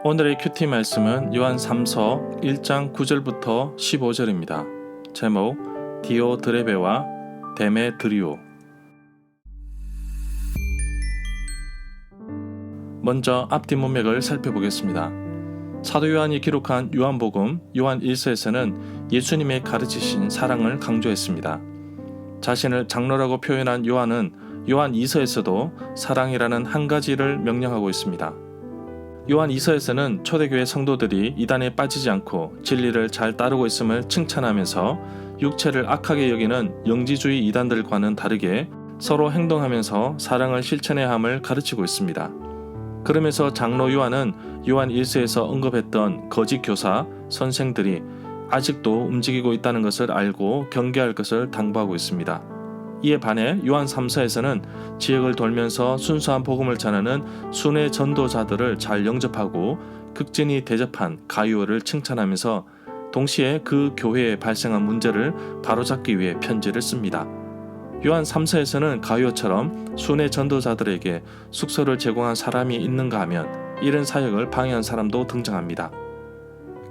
오늘의 큐티 말씀은 요한 3서 1장 9절부터 15절입니다. 제목 디오드레베와 데메드리오. 먼저 앞뒤 문맥을 살펴보겠습니다. 사도 요한이 기록한 요한복음 요한 1서에서는 예수님의 가르치신 사랑을 강조했습니다. 자신을 장로라고 표현한 요한은 요한 2서에서도 사랑이라는 한 가지를 명령하고 있습니다. 요한 2서에서는 초대교회 성도들이 이단에 빠지지 않고 진리를 잘 따르고 있음을 칭찬하면서 육체를 악하게 여기는 영지주의 이단들과는 다르게 서로 행동하면서 사랑을 실천해야 함을 가르치고 있습니다. 그러면서 장로 요한은 요한 1서에서 언급했던 거짓 교사, 선생들이 아직도 움직이고 있다는 것을 알고 경계할 것을 당부하고 있습니다. 이에 반해 요한 3서에서는 지역을 돌면서 순수한 복음을 전하는 순회 전도자들을 잘 영접하고 극진히 대접한 가이오를 칭찬하면서 동시에 그 교회에 발생한 문제를 바로잡기 위해 편지를 씁니다. 요한 3서에서는 가이오처럼 순회 전도자들에게 숙소를 제공한 사람이 있는가 하면 이런 사역을 방해한 사람도 등장합니다.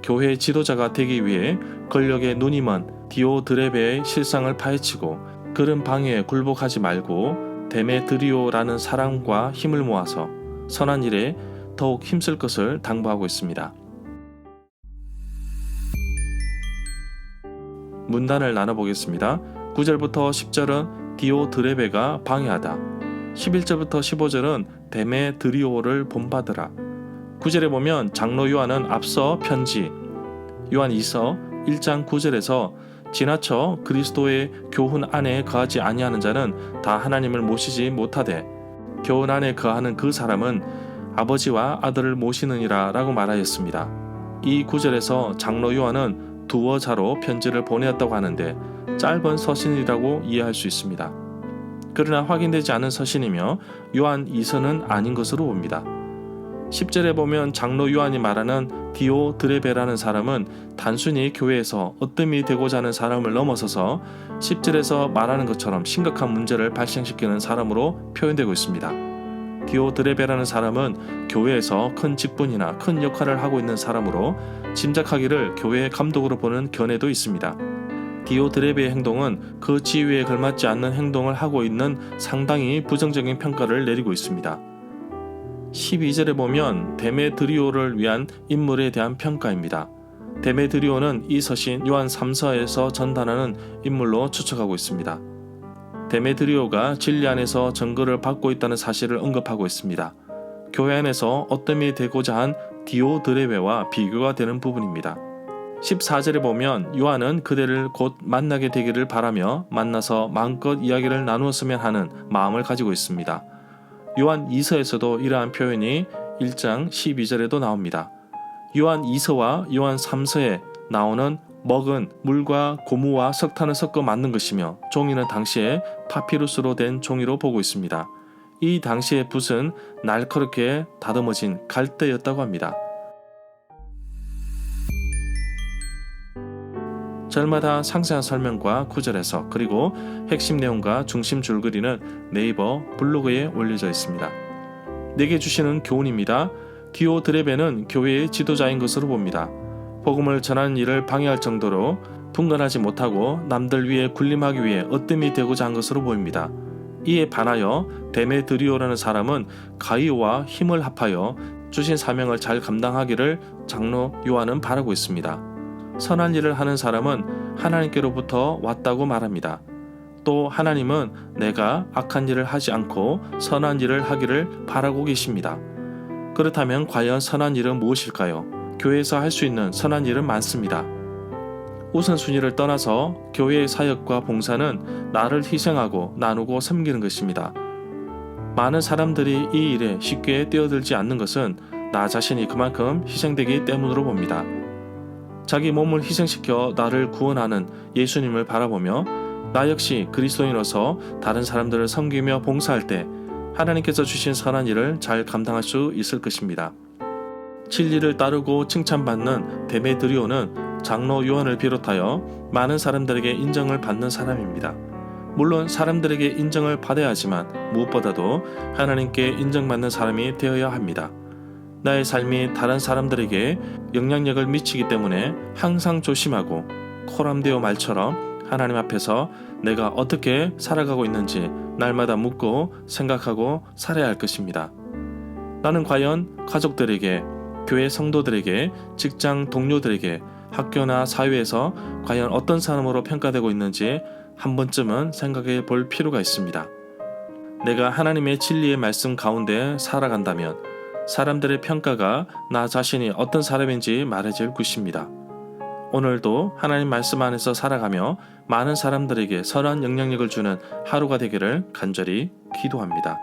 교회의 지도자가 되기 위해 권력에 눈이 먼 디오드레베의 실상을 파헤치고 그런 방해에 굴복하지 말고 데메드리오라는 사랑과 힘을 모아서 선한 일에 더욱 힘쓸 것을 당부하고 있습니다. 문단을 나눠보겠습니다. 9절부터 10절은 디오드레베가 방해하다. 11절부터 15절은 데메드리오를 본받으라. 9절에 보면 장로 요한은 앞서 편지 요한 2서 1장 9절에서 지나쳐 그리스도의 교훈 안에 거하지 아니하는 자는 다 하나님을 모시지 못하되 교훈 안에 거하는 그 사람은 아버지와 아들을 모시느니라 라고 말하였습니다. 이 구절에서 장로 요한은 두어자로 편지를 보내었다고 하는데 짧은 서신이라고 이해할 수 있습니다. 그러나 확인되지 않은 서신이며 요한 2서는 아닌 것으로 봅니다. 10절에 보면 장로 요한이 말하는 디오드레베라는 사람은 단순히 교회에서 으뜸이 되고자 하는 사람을 넘어서서 10절에서 말하는 것처럼 심각한 문제를 발생시키는 사람으로 표현되고 있습니다. 디오드레베라는 사람은 교회에서 큰 직분이나 큰 역할을 하고 있는 사람으로 짐작하기를 교회의 감독으로 보는 견해도 있습니다. 디오드레베의 행동은 그 지위에 걸맞지 않는 행동을 하고 있는 상당히 부정적인 평가를 내리고 있습니다. 12절에 보면 데메드리오를 위한 인물에 대한 평가입니다. 데메드리오는 이 서신 요한 3서에서 전달하는 인물로 추측하고 있습니다. 데메드리오가 진리 안에서 증거를 받고 있다는 사실을 언급하고 있습니다. 교회 안에서 어뜸이 되고자 한 디오드레베와 비교가 되는 부분입니다. 14절에 보면 요한은 그대를 곧 만나게 되기를 바라며 만나서 마음껏 이야기를 나누었으면 하는 마음을 가지고 있습니다. 요한 2서에서도 이러한 표현이 1장 12절에도 나옵니다. 요한 2서와 요한 3서에 나오는 먹은 물과 고무와 석탄을 섞어 만든 것이며 종이는 당시에 파피루스로 된 종이로 보고 있습니다. 이 당시의 붓은 날카롭게 다듬어진 갈대였다고 합니다. 절마다 상세한 설명과 구절에서 그리고 핵심 내용과 중심 줄거리는 네이버 블로그에 올려져 있습니다. 내게 주시는 교훈입니다. 디오드레베는 교회의 지도자인 것으로 봅니다. 복음을 전하는 일을 방해할 정도로 분간하지 못하고 남들 위에 군림하기 위해 으뜸이 되고자 한 것으로 보입니다. 이에 반하여 데메드리오라는 사람은 가이오와 힘을 합하여 주신 사명을 잘 감당하기를 장로 요한은 바라고 있습니다. 선한 일을 하는 사람은 하나님께로부터 왔다고 말합니다. 또 하나님은 내가 악한 일을 하지 않고 선한 일을 하기를 바라고 계십니다. 그렇다면 과연 선한 일은 무엇일까요? 교회에서 할 수 있는 선한 일은 많습니다. 우선순위를 떠나서 교회의 사역과 봉사는 나를 희생하고 나누고 섬기는 것입니다. 많은 사람들이 이 일에 쉽게 뛰어들지 않는 것은 나 자신이 그만큼 희생되기 때문으로 봅니다. 자기 몸을 희생시켜 나를 구원하는 예수님을 바라보며 나 역시 그리스도인으로서 다른 사람들을 섬기며 봉사할 때 하나님께서 주신 선한 일을 잘 감당할 수 있을 것입니다. 진리를 따르고 칭찬받는 데메드리오는 장로 요한을 비롯하여 많은 사람들에게 인정을 받는 사람입니다. 물론 사람들에게 인정을 받아야 하지만 무엇보다도 하나님께 인정받는 사람이 되어야 합니다. 나의 삶이 다른 사람들에게 영향력을 미치기 때문에 항상 조심하고 코람데오 말처럼 하나님 앞에서 내가 어떻게 살아가고 있는지 날마다 묻고 생각하고 살아야 할 것입니다. 나는 과연 가족들에게, 교회 성도들에게, 직장 동료들에게, 학교나 사회에서 과연 어떤 사람으로 평가되고 있는지 한 번쯤은 생각해 볼 필요가 있습니다. 내가 하나님의 진리의 말씀 가운데 살아간다면 사람들의 평가가 나 자신이 어떤 사람인지 말해줄 것입니다. 오늘도 하나님 말씀 안에서 살아가며 많은 사람들에게 선한 영향력을 주는 하루가 되기를 간절히 기도합니다.